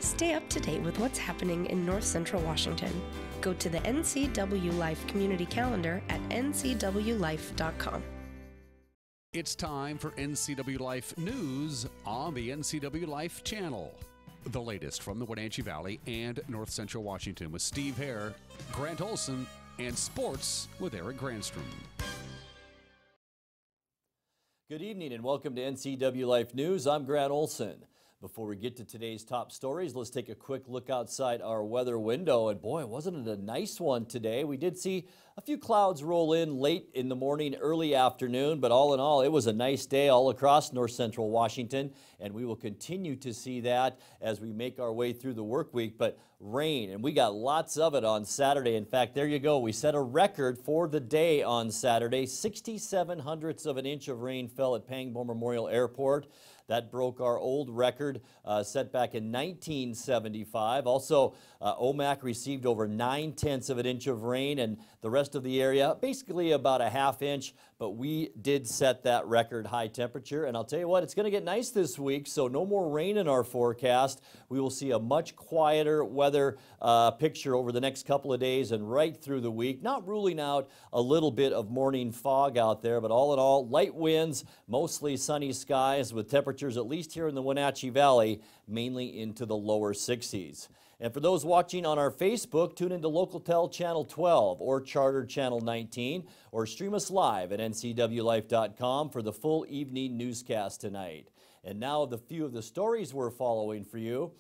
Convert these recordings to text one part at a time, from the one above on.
Stay up to date with what's happening in North Central Washington. Go to the NCW Life Community Calendar at ncwlife.com. It's time for NCW Life News on the NCW Life channel. The latest from the Wenatchee Valley and North Central Washington with Steve Hare, Grant Olson, and sports with Eric Granstrom. Good evening and welcome to NCW Life News. I'm Grant Olson. Before we get to today's top stories, let's take a quick look outside our weather window. And boy, wasn't it a nice one today? We did see a few clouds roll in late in the morning, early afternoon, but all in all, it was a nice day all across North Central Washington, and we will continue to see that as we make our way through the work week. But rain, and we got lots of it on Saturday. In fact, there you go. We set a record for the day on Saturday. 67/100ths of an inch of rain fell at Pangborn Memorial Airport. That broke our old record set back in 1975. Also, Omak received over 9/10ths of an inch of rain, and the rest of the area basically about a ½ inch, but we did set that record high temperature. And I'll tell you what, it's going to get nice this week, so no more rain in our forecast. We will see a much quieter weather picture over the next couple of days and right through the week. Not ruling out a little bit of morning fog out there, but all in all, light winds, mostly sunny skies with temperatures, at least here in the Wenatchee Valley, mainly into the lower 60s. And for those watching on our Facebook, tune into LocalTel Channel 12 or Charter Channel 19, or stream us live at ncwlife.com for the full evening newscast tonight. And now the few of the stories we're following for you.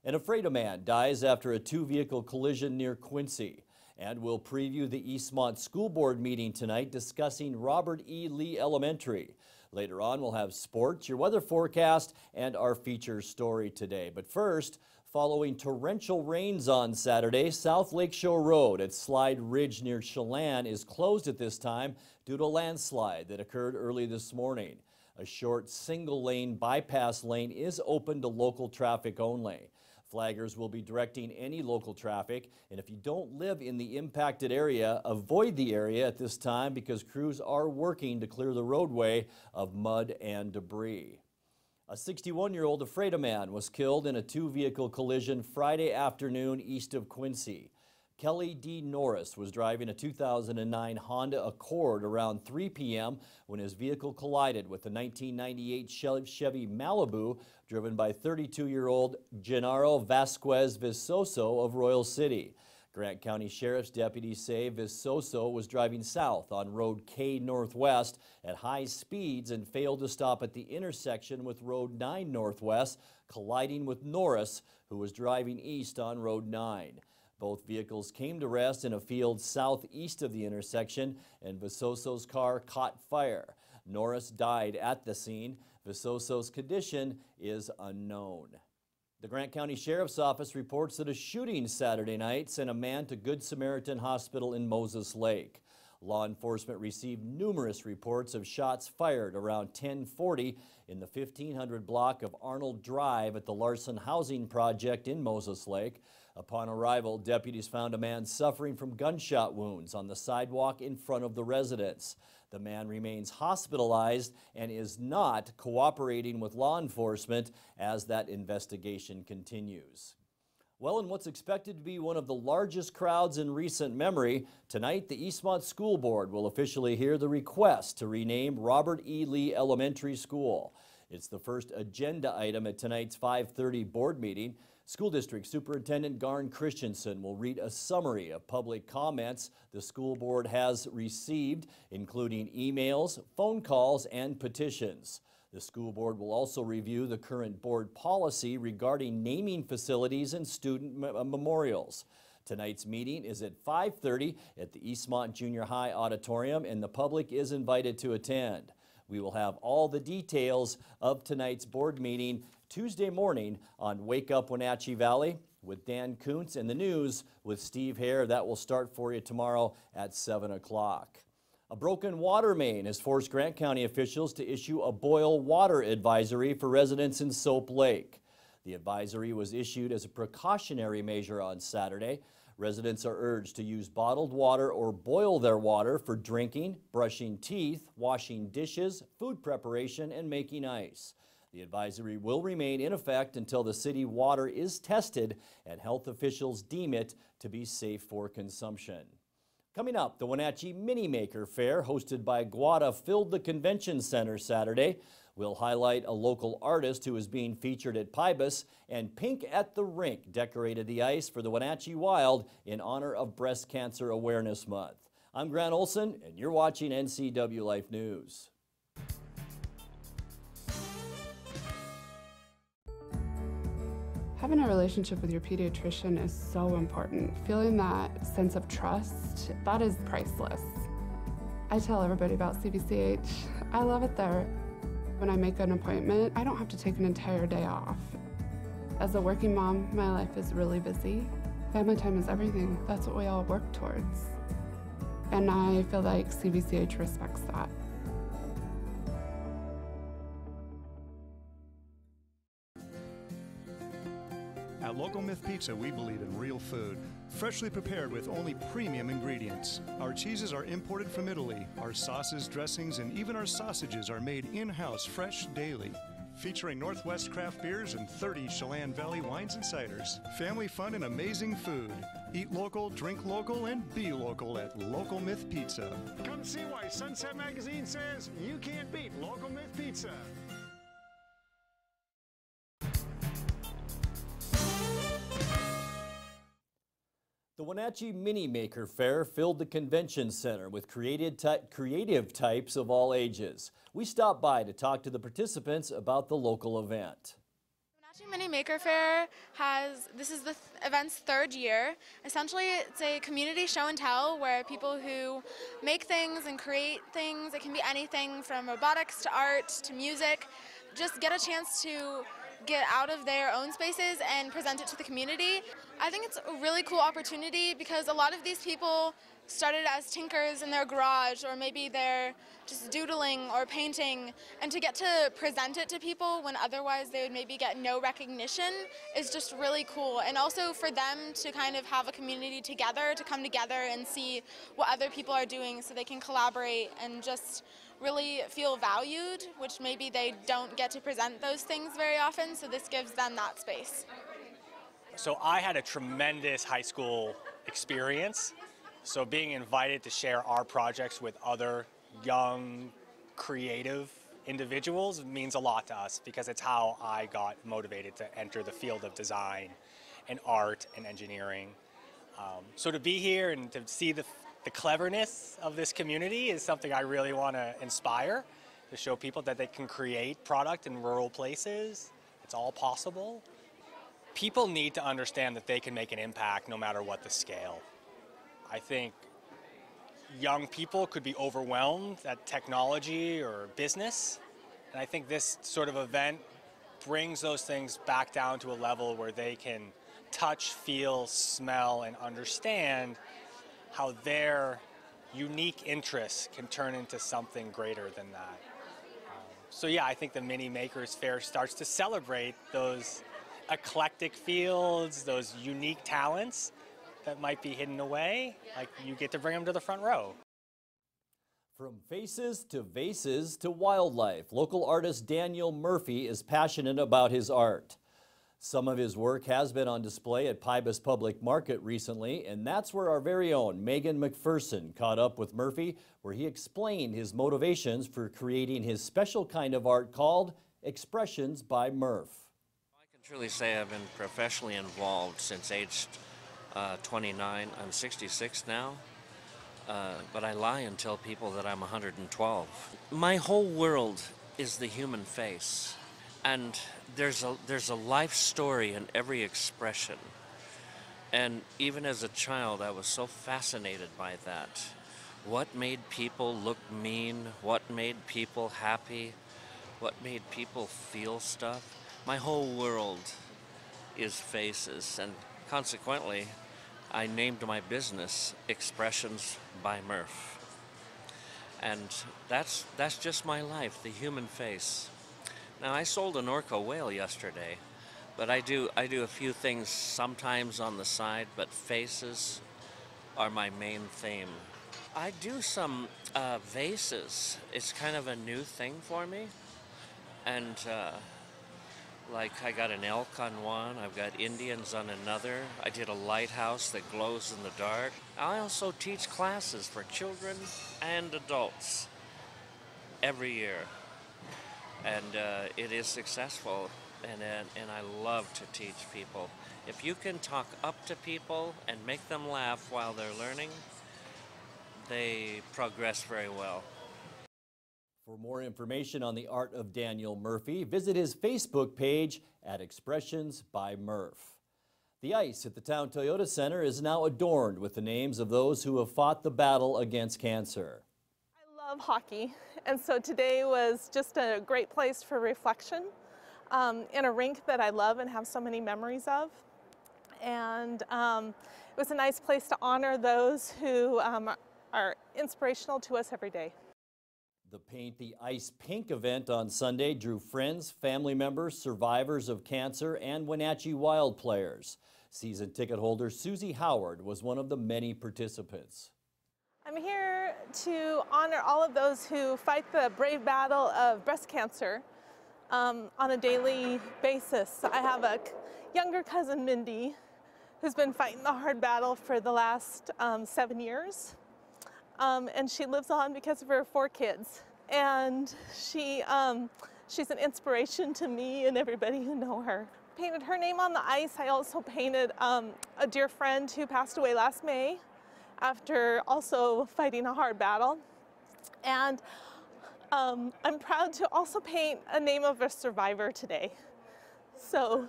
An Ephrata man dies after a two-vehicle collision near Quincy. And we'll preview the Eastmont School Board meeting tonight discussing Robert E. Lee Elementary. Later on, we'll have sports, your weather forecast, and our feature story today. But first, following torrential rains on Saturday, South Lakeshore Road at Slide Ridge near Chelan is closed at this time due to a landslide that occurred early this morning. A short single-lane bypass lane is open to local traffic only. Flaggers will be directing any local traffic, and if you don't live in the impacted area, avoid the area at this time because crews are working to clear the roadway of mud and debris. A 61-year-old Ephrata man was killed in a two-vehicle collision Friday afternoon east of Quincy. Kelly D. Norris was driving a 2009 Honda Accord around 3 p.m. when his vehicle collided with the 1998 Chevy Malibu driven by 32-year-old Gennaro Vasquez Visoso of Royal City. Grant County Sheriff's deputies say Visoso was driving south on Road K Northwest at high speeds and failed to stop at the intersection with Road 9 Northwest, colliding with Norris, who was driving east on Road 9. Both vehicles came to rest in a field southeast of the intersection, and Visoso's car caught fire. Norris died at the scene. Visoso's condition is unknown. The Grant County Sheriff's Office reports that a shooting Saturday night sent a man to Good Samaritan Hospital in Moses Lake. Law enforcement received numerous reports of shots fired around 10:40 in the 1500 block of Arnold Drive at the Larson Housing Project in Moses Lake. Upon arrival, deputies found a man suffering from gunshot wounds on the sidewalk in front of the residence. The man remains hospitalized and is not cooperating with law enforcement as that investigation continues. Well, in what's expected to be one of the largest crowds in recent memory, tonight the Eastmont School Board will officially hear the request to rename Robert E. Lee Elementary School. It's the first agenda item at tonight's 5:30 board meeting. School District Superintendent Garn Christensen will read a summary of public comments the school board has received, including emails, phone calls, and petitions. The school board will also review the current board policy regarding naming facilities and student memorials. Tonight's meeting is at 5:30 at the Eastmont Junior High Auditorium, and the public is invited to attend. We will have all the details of tonight's board meeting Tuesday morning on Wake Up Wenatchee Valley with Dan Kuntz and the news with Steve Hare. That will start for you tomorrow at 7 o'clock. A broken water main has forced Grant County officials to issue a boil water advisory for residents in Soap Lake. The advisory was issued as a precautionary measure on Saturday. Residents are urged to use bottled water or boil their water for drinking, brushing teeth, washing dishes, food preparation, and making ice. The advisory will remain in effect until the city water is tested and health officials deem it to be safe for consumption. Coming up, the Wenatchee Mini Maker Fair, hosted by Guada, filled the convention center Saturday. We'll highlight a local artist who is being featured at Pybus, and Pink at the Rink decorated the ice for the Wenatchee Wild in honor of Breast Cancer Awareness Month. I'm Grant Olson, and you're watching NCW Life News. Having a relationship with your pediatrician is so important. Feeling that sense of trust, that is priceless. I tell everybody about CBCH. I love it there. When I make an appointment, I don't have to take an entire day off. As a working mom, my life is really busy. Family time is everything. That's what we all work towards. And I feel like CBCH respects that. At Local Myth Pizza, we believe in real food, freshly prepared with only premium ingredients. Our cheeses are imported from Italy. Our sauces, dressings, and even our sausages are made in-house fresh daily. Featuring Northwest craft beers and 30 Chelan Valley wines and ciders. Family fun and amazing food. Eat local, drink local, and be local at Local Myth Pizza. Come see why Sunset Magazine says you can't beat Local Myth Pizza. The Wenatchee Mini Maker Fair filled the convention center with creative types of all ages. We stopped by to talk to the participants about the local event. The Wenatchee Mini Maker Fair this is the event's third year. Essentially, it's a community show and tell where people who make things and create things, it can be anything from robotics to art to music, just get a chance to get out of their own spaces and present it to the community. I think it's a really cool opportunity because a lot of these people started as tinkers in their garage, or maybe they're just doodling or painting, and to get to present it to people when otherwise they would maybe get no recognition is just really cool. And also for them to kind of have a community together, to come together and see what other people are doing so they can collaborate and just really feel valued, which maybe they don't get to present those things very often, so this gives them that space. So I had a tremendous high school experience, so being invited to share our projects with other young, creative individuals means a lot to us because it's how I got motivated to enter the field of design and art and engineering. So to be here and to see the cleverness of this community is something I really want to inspire, to show people that they can create product in rural places. It's all possible. People need to understand that they can make an impact no matter what the scale. I think young people could be overwhelmed at technology or business, and I think this sort of event brings those things back down to a level where they can touch, feel, smell, and understand how their unique interests can turn into something greater than that. So yeah, I think the Mini Makers Fair starts to celebrate those eclectic fields, those unique talents that might be hidden away. Like, you get to bring them to the front row. From faces to vases to wildlife, local artist Daniel Murphy is passionate about his art. Some of his work has been on display at Pybus Public Market recently, and that's where our very own Megan McPherson caught up with Murphy, where he explained his motivations for creating his special kind of art called Expressions by Murph. I can truly say I've been professionally involved since age 29. I'm 66 now, but I lie and tell people that I'm 112. My whole world is the human face. And there's a life story in every expression. And even as a child, I was so fascinated by that. What made people look mean? What made people happy? What made people feel stuff? My whole world is faces, and consequently, I named my business Expressions by Murph. And that's just my life, the human face. Now, I sold an orca whale yesterday, but I do a few things sometimes on the side, but faces are my main theme. I do some vases. It's kind of a new thing for me, and Like I got an elk on one, I've got Indians on another. I did a lighthouse that glows in the dark. I also teach classes for children and adults every year. And it is successful, and I love to teach people. If you can talk up to people and make them laugh while they're learning, they progress very well. For more information on the art of Daniel Murphy, visit his Facebook page at Expressions by Murph. The ice at the Town Toyota Center is now adorned with the names of those who have fought the battle against cancer. I love hockey, and so today was just a great place for reflection in a rink that I love and have so many memories of. And it was a nice place to honor those who are inspirational to us every day. The Paint the Ice Pink event on Sunday drew friends, family members, survivors of cancer, and Wenatchee Wild players. Season ticket holder Susie Howard was one of the many participants. I'm here to honor all of those who fight the brave battle of breast cancer on a daily basis. I have a younger cousin, Mindy, who's been fighting the hard battle for the last 7 years. And she lives on because of her 4 kids. And she's an inspiration to me and everybody who know her. Painted her name on the ice. I also painted a dear friend who passed away last May after also fighting a hard battle. And I'm proud to also paint a name of a survivor today. So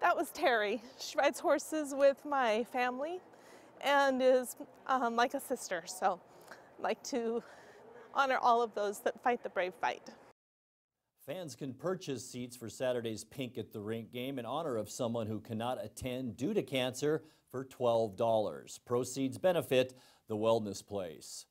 that was Terry. She rides horses with my family and is like a sister. So I'd like to honor all of those that fight the brave fight. Fans can purchase seats for Saturday's Pink at the Rink game in honor of someone who cannot attend due to cancer for $12. Proceeds benefit the Wellness Place.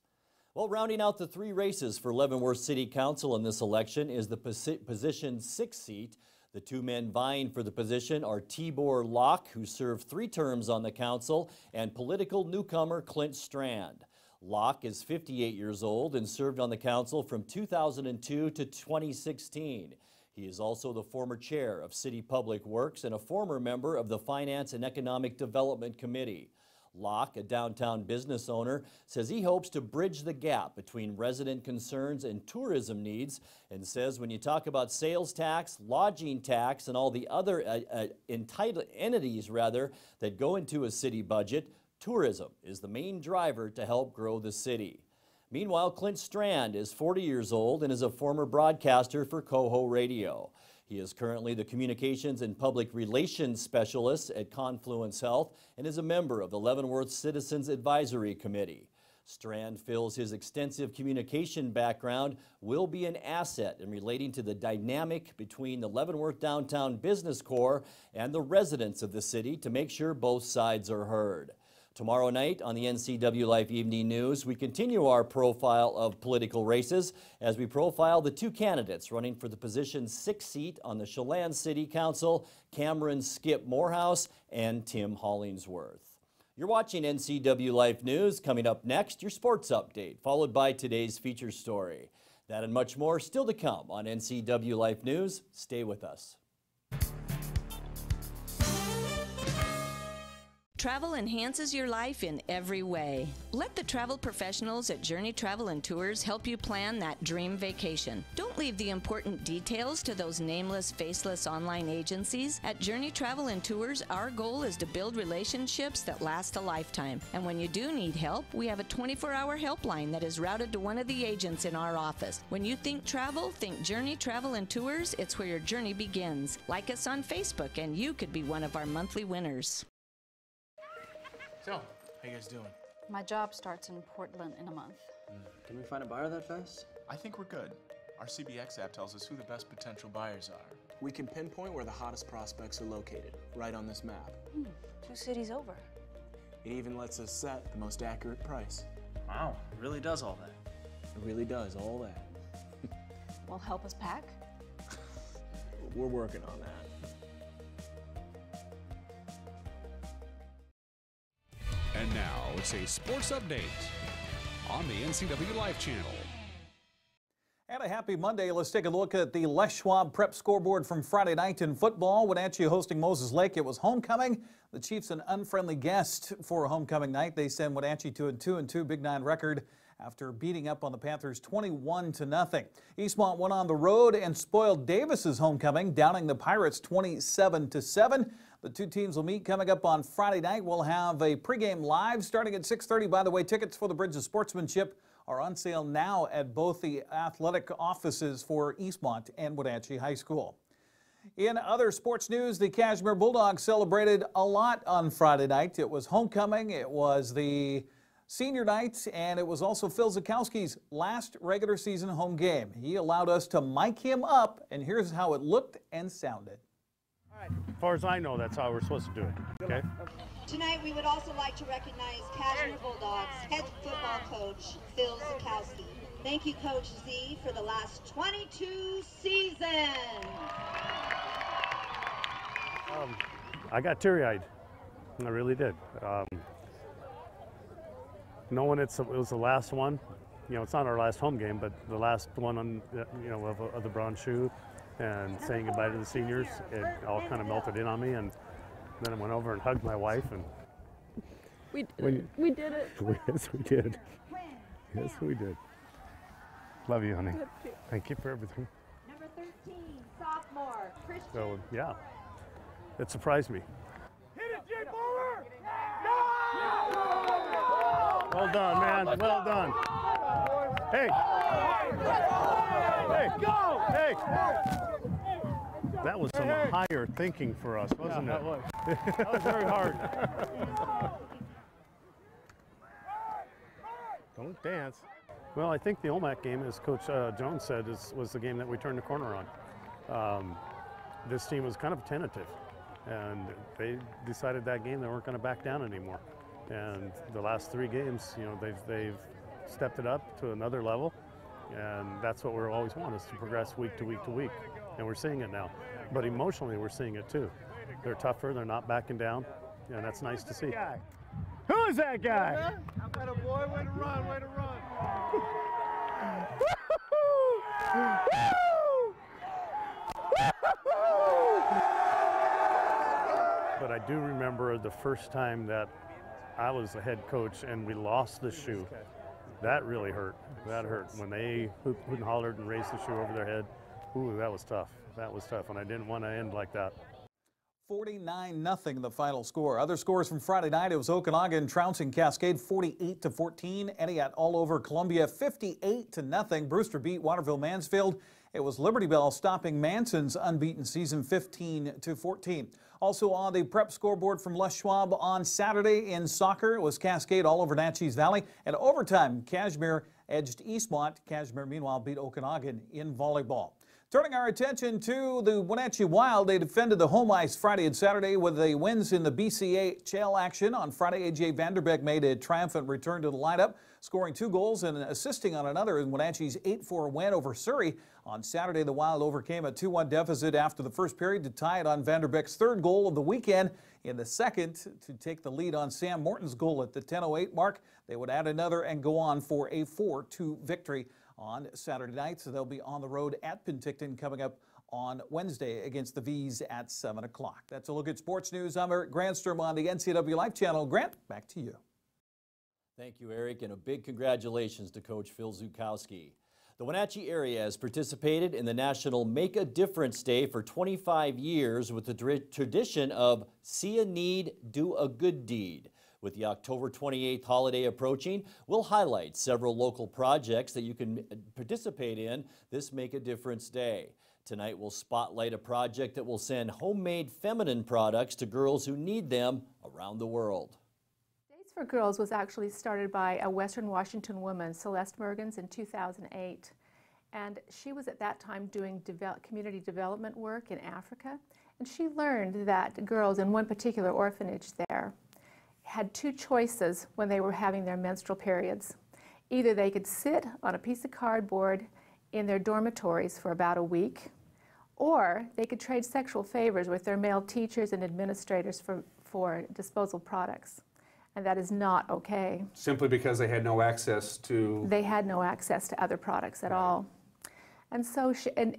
Well, rounding out the 3 races for Leavenworth City Council in this election is the position 6 seat. The 2 men vying for the position are Tibor Locke, who served 3 terms on the council, and political newcomer Clint Strand. Locke is 58 years old and served on the council from 2002 to 2016. He is also the former chair of City Public Works and a former member of the Finance and Economic Development Committee. Locke, a downtown business owner, says he hopes to bridge the gap between resident concerns and tourism needs, and says when you talk about sales tax, lodging tax, and all the other entitled entities that go into a city budget, tourism is the main driver to help grow the city. Meanwhile, Clint Strand is 40 years old and is a former broadcaster for Coho Radio. He is currently the Communications and Public Relations Specialist at Confluence Health and is a member of the Leavenworth Citizens Advisory Committee. Strand feels his extensive communication background will be an asset in relating to the dynamic between the Leavenworth Downtown Business Corps and the residents of the city to make sure both sides are heard. Tomorrow night on the NCW Life Evening News, we continue our profile of political races as we profile the 2 candidates running for the position 6 seat on the Chelan City Council, Cameron Skip Morehouse and Tim Hollingsworth. You're watching NCW Life News. Coming up next, your sports update, followed by today's feature story. That and much more still to come on NCW Life News. Stay with us. Travel enhances your life in every way. Let the travel professionals at Journey Travel and Tours help you plan that dream vacation. Don't leave the important details to those nameless, faceless online agencies. At Journey Travel and Tours, our goal is to build relationships that last a lifetime. And when you do need help, we have a 24-hour helpline that is routed to one of the agents in our office. When you think travel, think Journey Travel and Tours. It's where your journey begins. Like us on Facebook, and you could be one of our monthly winners. So, how you guys doing? My job starts in Portland in a month. Can we find a buyer that fast? I think we're good. Our CBX app tells us who the best potential buyers are. We can pinpoint where the hottest prospects are located, right on this map. 2 cities over. It even lets us set the most accurate price. Wow, it really does all that. It really does all that. Well, help us pack? We're working on that. And now it's a sports update on the NCW Life channel. And And a happy Monday. Let's take a look at the Les Schwab Prep scoreboard from Friday night in football. Wenatchee hosting Moses Lake. It was homecoming. The Chiefs an unfriendly guest for a homecoming night. They send Wenatchee to a 2-2 Big 9 record after beating up on the Panthers 21-0. Eastmont went on the road and spoiled Davis's homecoming, downing the Pirates 27-7. The two teams will meet coming up on Friday night. We'll have a pregame live starting at 6:30. By the way, tickets for the Bridge of Sportsmanship are on sale now at both the athletic offices for Eastmont and Wenatchee High School. In other sports news, the Kashmir Bulldogs celebrated a lot on Friday night. It was homecoming, it was the senior night, and it was also Phil Zukowski's last regular season home game. He allowed us to mic him up, and here's how it looked and sounded. All right. As far as I know, that's how we're supposed to do it. Okay? Tonight, we would also like to recognize Kashmir Bulldogs head football coach, Phil Zukowski. Thank you, Coach Z, for the last 22 seasons. I got teary-eyed. I really did. Knowing it was the last one, you know, it's not our last home game, but the last one on, you know, of the bronze shoe, and saying goodbye to the seniors, it all kind of melted in on me, and then I went over and hugged my wife, and we did it. We did it. Yes, we did. Yes, we did. Love you, honey. Thank you for everything. Number 13, sophomore, Christian. So, yeah, it surprised me. Hit it, Jay Bowler! Well done, man. Well done. Hey. Hey. Go! Hey. That was some higher thinking for us, wasn't it? That was. That was very hard. Don't dance. Well, I think the OMAC game, as Coach Jones said, was the game that we turned the corner on. This team was kind of tentative, and they decided that game they weren't going to back down anymore. And the last 3 games, you know, they've stepped it up to another level, and that's what we always want, is to progress week to week to week. And we're seeing it now. But emotionally, we're seeing it too. They're tougher, they're not backing down, and that's nice to see. Who is that guy? Way to boy, way to run, way to run. But I do remember the first time that I was the head coach and we lost the shoe. That really hurt. That hurt. When they hooped and hollered and raised the shoe over their head, ooh, that was tough. That was tough, and I didn't want to end like that. 49-0 the final score. Other scores from Friday night, it was Okanagan trouncing Cascade 48-14. Etihad all over Columbia 58-0. Brewster beat Waterville Mansfield. It was Liberty Bell stopping Manson's unbeaten season 15-14. Also on the prep scoreboard from Les Schwab on Saturday in soccer, it was Cascade all over Natchez Valley. And overtime, Kashmir edged Eastmont. Kashmir, meanwhile, beat Okanagan in volleyball. Turning our attention to the Wenatchee Wild, they defended the home ice Friday and Saturday with the wins in the BCHL action. On Friday, A.J. Vanderbeek made a triumphant return to the lineup, scoring 2 goals and assisting on another in Wenatchee's 8-4 win over Surrey. On Saturday, the Wild overcame a 2-1 deficit after the first period to tie it on Vanderbeek's 3rd goal of the weekend. In the second, to take the lead on Sam Morton's goal at the 10:08 mark, they would add another and go on for a 4-2 victory on Saturday night. So they'll be on the road at Penticton coming up on Wednesday against the V's at 7 o'clock. That's a look at sports news. I'm Eric Grandstrom on the NCW Life Channel. Grant, back to you. Thank you, Eric, and a big congratulations to Coach Phil Zukowski. The Wenatchee area has participated in the National Make a Difference Day for 25 years with the tradition of See a Need, Do a Good Deed. With the October 28th holiday approaching, we'll highlight several local projects that you can participate in this Make a Difference Day. Tonight we'll spotlight a project that will send homemade feminine products to girls who need them around the world. Days for Girls was actually started by a Western Washington woman, Celeste Mergens, in 2008. And she was at that time doing community development work in Africa. And she learned that girls in one particular orphanage there had 2 choices when they were having their menstrual periods. Either they could sit on a piece of cardboard in their dormitories for about a week, or they could trade sexual favors with their male teachers and administrators for disposal products. And that is not okay. Simply because they had no access to... They had no access to other products at all. And so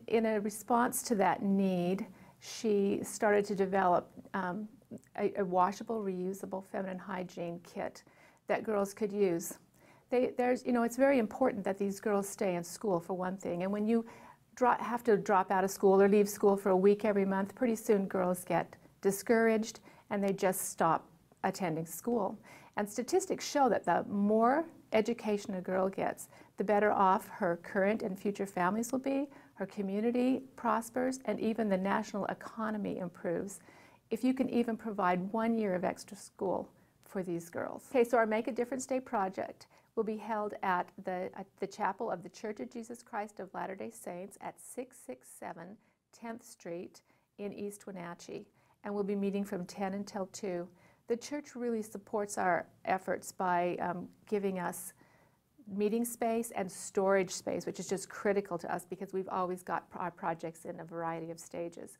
in a response to that need, she started to develop a washable, reusable feminine hygiene kit that girls could use. It's very important that these girls stay in school, for one thing. And when you have to drop out of school or leave school for a week every month, pretty soon girls get discouraged and they just stop attending school. And statistics show that the more education a girl gets, the better off her current and future families will be, her community prospers, and even the national economy improves if you can even provide 1 year of extra school for these girls. Okay, so our Make a Difference Day project will be held at the chapel of the Church of Jesus Christ of Latter-day Saints at 667 10th Street in East Wenatchee, and we'll be meeting from 10 until 2. The church really supports our efforts by giving us meeting space and storage space, which is just critical to us because we've always got our projects in a variety of stages.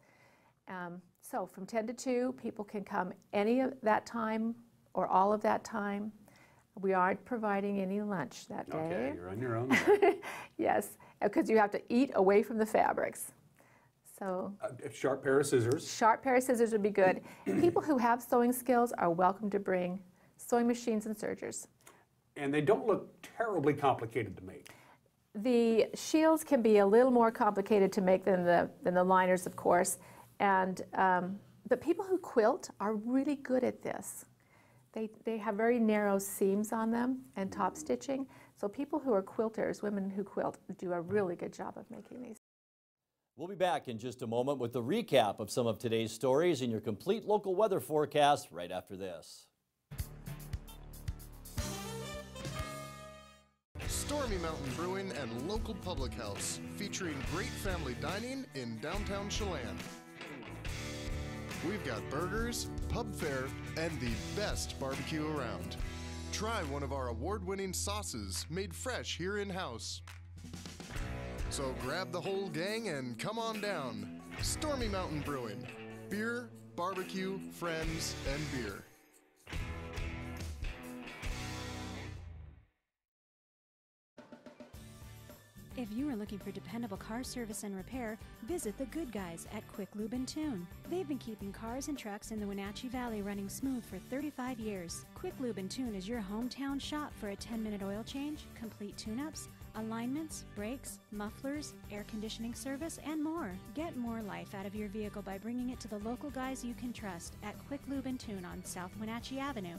So from 10 to 2, people can come any of that time or all of that time. We aren't providing any lunch that day. Okay, you're on your own. Yes, because you have to eat away from the fabrics. So A sharp pair of scissors. sharp pair of scissors would be good. People who have sewing skills are welcome to bring sewing machines and sergers. And they don't look terribly complicated to make. The shields can be a little more complicated to make than the liners, of course. And but people who quilt are really good at this. They have very narrow seams on them and top stitching. So people who are quilters, women who quilt, do a really good job of making these. We'll be back in just a moment with a recap of some of today's stories and your complete local weather forecast right after this. Stormy Mountain Brewing and local public house, featuring great family dining in downtown Chelan. We've got burgers, pub fare, and the best barbecue around. Try one of our award-winning sauces made fresh here in-house. So grab the whole gang and come on down. Stormy Mountain Brewing. Beer, barbecue, friends, and beer. If you are looking for dependable car service and repair, visit the good guys at Quick Lube and Tune. They've been keeping cars and trucks in the Wenatchee Valley running smooth for 35 years. Quick Lube and Tune is your hometown shop for a 10-minute oil change, complete tune-ups, alignments, brakes, mufflers, air conditioning service, and more. Get more life out of your vehicle by bringing it to the local guys you can trust at Quick Lube and Tune on South Wenatchee Avenue.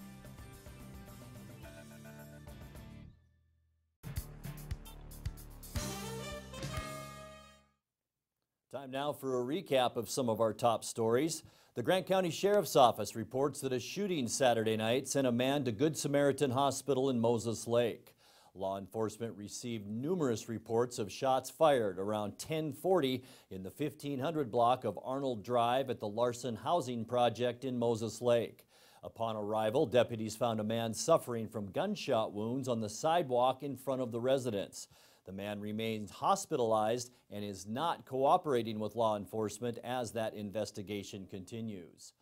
Time now for a recap of some of our top stories. The Grant County Sheriff's Office reports that a shooting Saturday night sent a man to Good Samaritan Hospital in Moses Lake. Law enforcement received numerous reports of shots fired around 10:40 in the 1500 block of Arnold Drive at the Larson Housing Project in Moses Lake. Upon arrival, deputies found a man suffering from gunshot wounds on the sidewalk in front of the residence. The man remains hospitalized and is not cooperating with law enforcement as that investigation continues.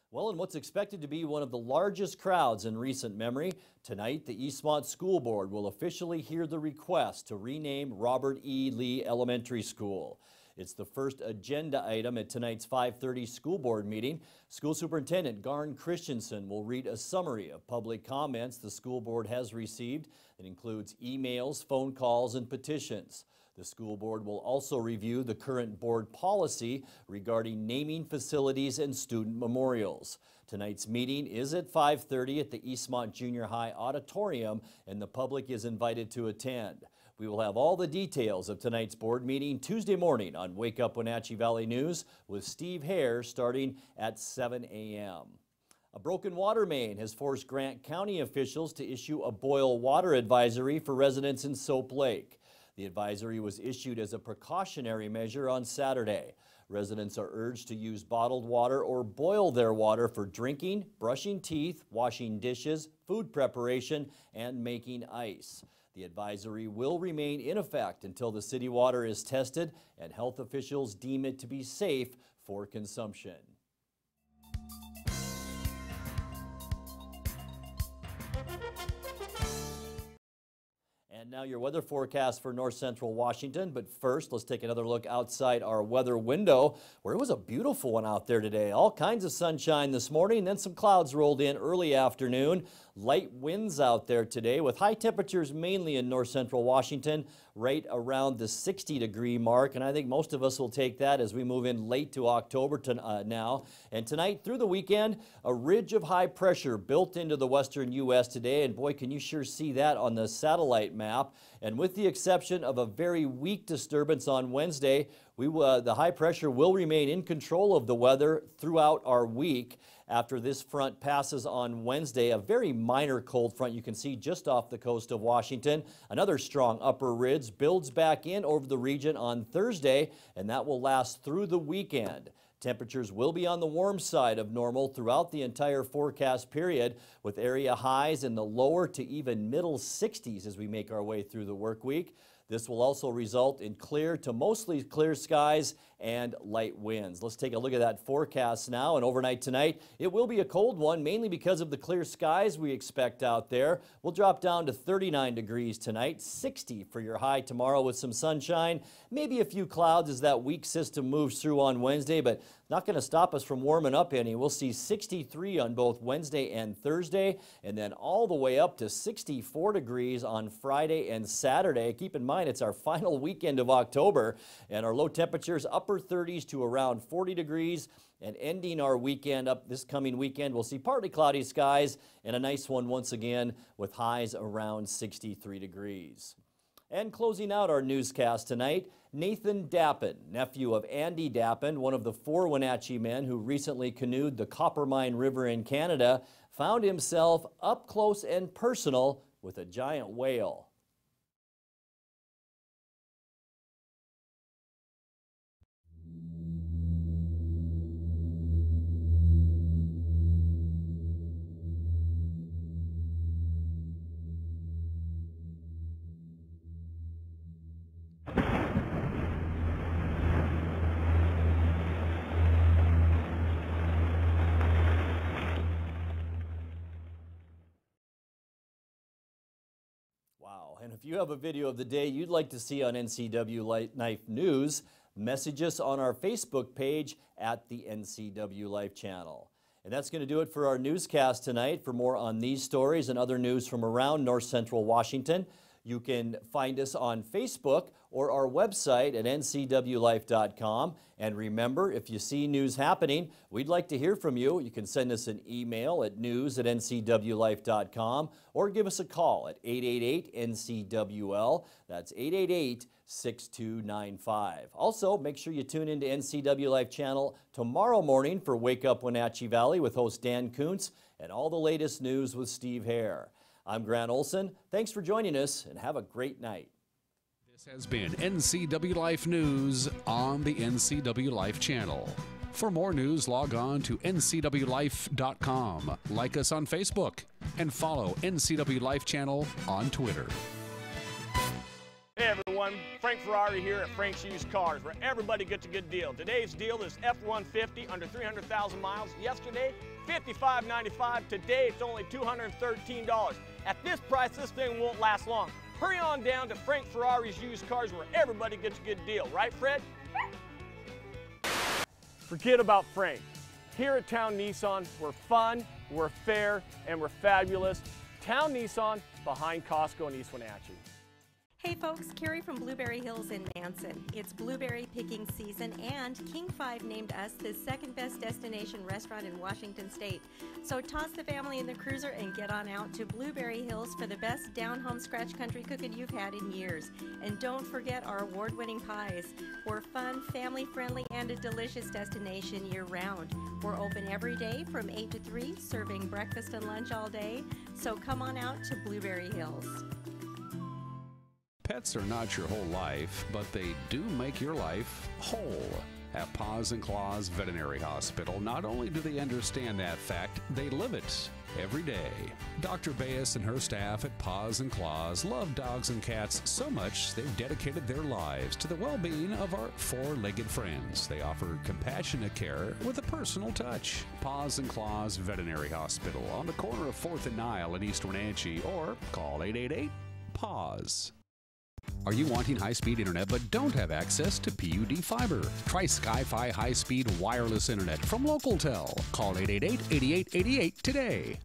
Well, in what's expected to be one of the largest crowds in recent memory, tonight the Eastmont School Board will officially hear the request to rename Robert E. Lee Elementary School. It's the first agenda item at tonight's 5:30 school board meeting. School Superintendent Garn Christensen will read a summary of public comments the school board has received. It includes emails, phone calls, and petitions. The school board will also review the current board policy regarding naming facilities and student memorials. Tonight's meeting is at 5:30 at the Eastmont Junior High Auditorium, and the public is invited to attend. We will have all the details of tonight's board meeting Tuesday morning on Wake Up Wenatchee Valley News with Steve Hare starting at 7 a.m. A broken water main has forced Grant County officials to issue a boil water advisory for residents in Soap Lake. The advisory was issued as a precautionary measure on Saturday. Residents are urged to use bottled water or boil their water for drinking, brushing teeth, washing dishes, food preparation, and making ice. The advisory will remain in effect until the city water is tested and health officials deem it to be safe for consumption. And now your weather forecast for north central Washington. But first, let's take another look outside our weather window, where it was a beautiful one out there today. All kinds of sunshine this morning, then some clouds rolled in early afternoon. Light winds out there today with high temperatures mainly in north central Washington, right around the 60-degree mark. And I think most of us will take that as we move in late to October now. And tonight through the weekend, a ridge of high pressure built into the western U.S. today. And boy, can you sure see that on the satellite map. And with the exception of a very weak disturbance on Wednesday, the high pressure will remain in control of the weather throughout our week. After this front passes on Wednesday, a very minor cold front you can see just off the coast of Washington. Another strong upper ridge builds back in over the region on Thursday, and that will last through the weekend. Temperatures will be on the warm side of normal throughout the entire forecast period, with area highs in the lower to even middle 60s as we make our way through the work week. This will also result in clear to mostly clear skies and light winds. Let's take a look at that forecast now. And overnight tonight, it will be a cold one, mainly because of the clear skies we expect out there. We'll drop down to 39 degrees tonight, 60 for your high tomorrow with some sunshine. Maybe a few clouds as that weak system moves through on Wednesday, but not going to stop us from warming up any. We'll see 63 on both Wednesday and Thursday, and then all the way up to 64 degrees on Friday and Saturday. Keep in mind, it's our final weekend of October, and our low temperatures upper 30s to around 40 degrees. And ending our weekend up this coming weekend, we'll see partly cloudy skies and a nice one once again with highs around 63 degrees. And closing out our newscast tonight, Nathan Dappin, nephew of Andy Dappin, one of the 4 Wenatchee men who recently canoed the Coppermine River in Canada, found himself up close and personal with a giant whale. Wow, and if you have a video of the day you'd like to see on NCW Life News, message us on our Facebook page at the NCW Life channel. And that's going to do it for our newscast tonight. For more on these stories and other news from around north central Washington, you can find us on Facebook or our website at ncwlife.com. And remember, if you see news happening, we'd like to hear from you. You can send us an email at news@ncwlife.com or give us a call at 888-NCWL. That's 888-6295. Also, make sure you tune into NCW Life channel tomorrow morning for Wake Up Wenatchee Valley with host Dan Kuntz and all the latest news with Steve Hare. I'm Grant Olson. Thanks for joining us and have a great night. This has been NCW Life News on the NCW Life channel. For more news, log on to ncwlife.com, like us on Facebook, and follow NCW Life channel on Twitter. Hey everyone, Frank Ferrari here at Frank's Used Cars, where everybody gets a good deal. Today's deal is F-150 under 300,000 miles. Yesterday, $55.95. Today, it's only $213. At this price, this thing won't last long. Hurry on down to Frank Ferrari's Used Cars, where everybody gets a good deal. Right, Fred? Forget about Frank. Here at Town Nissan, we're fun, we're fair, and we're fabulous. Town Nissan, behind Costco in East Wenatchee. Hey folks, Carrie from Blueberry Hills in Manson. It's blueberry picking season and King 5 named us the second best destination restaurant in Washington State. So toss the family in the cruiser and get on out to Blueberry Hills for the best down-home scratch country cooking you've had in years. And don't forget our award-winning pies. We're fun, family-friendly, and a delicious destination year-round. We're open every day from 8 to 3, serving breakfast and lunch all day. So come on out to Blueberry Hills. Pets are not your whole life, but they do make your life whole. At Paws and Claws Veterinary Hospital, not only do they understand that fact, they live it every day. Dr. Baez and her staff at Paws and Claws love dogs and cats so much they've dedicated their lives to the well-being of our four-legged friends. They offer compassionate care with a personal touch. Paws and Claws Veterinary Hospital on the corner of 4th and Nile in East Wenatchee, or call 888 pause. Are you wanting high-speed internet but don't have access to PUD fiber? Try Sky-Fi high-speed wireless internet from LocalTel. Call 888-8888 today.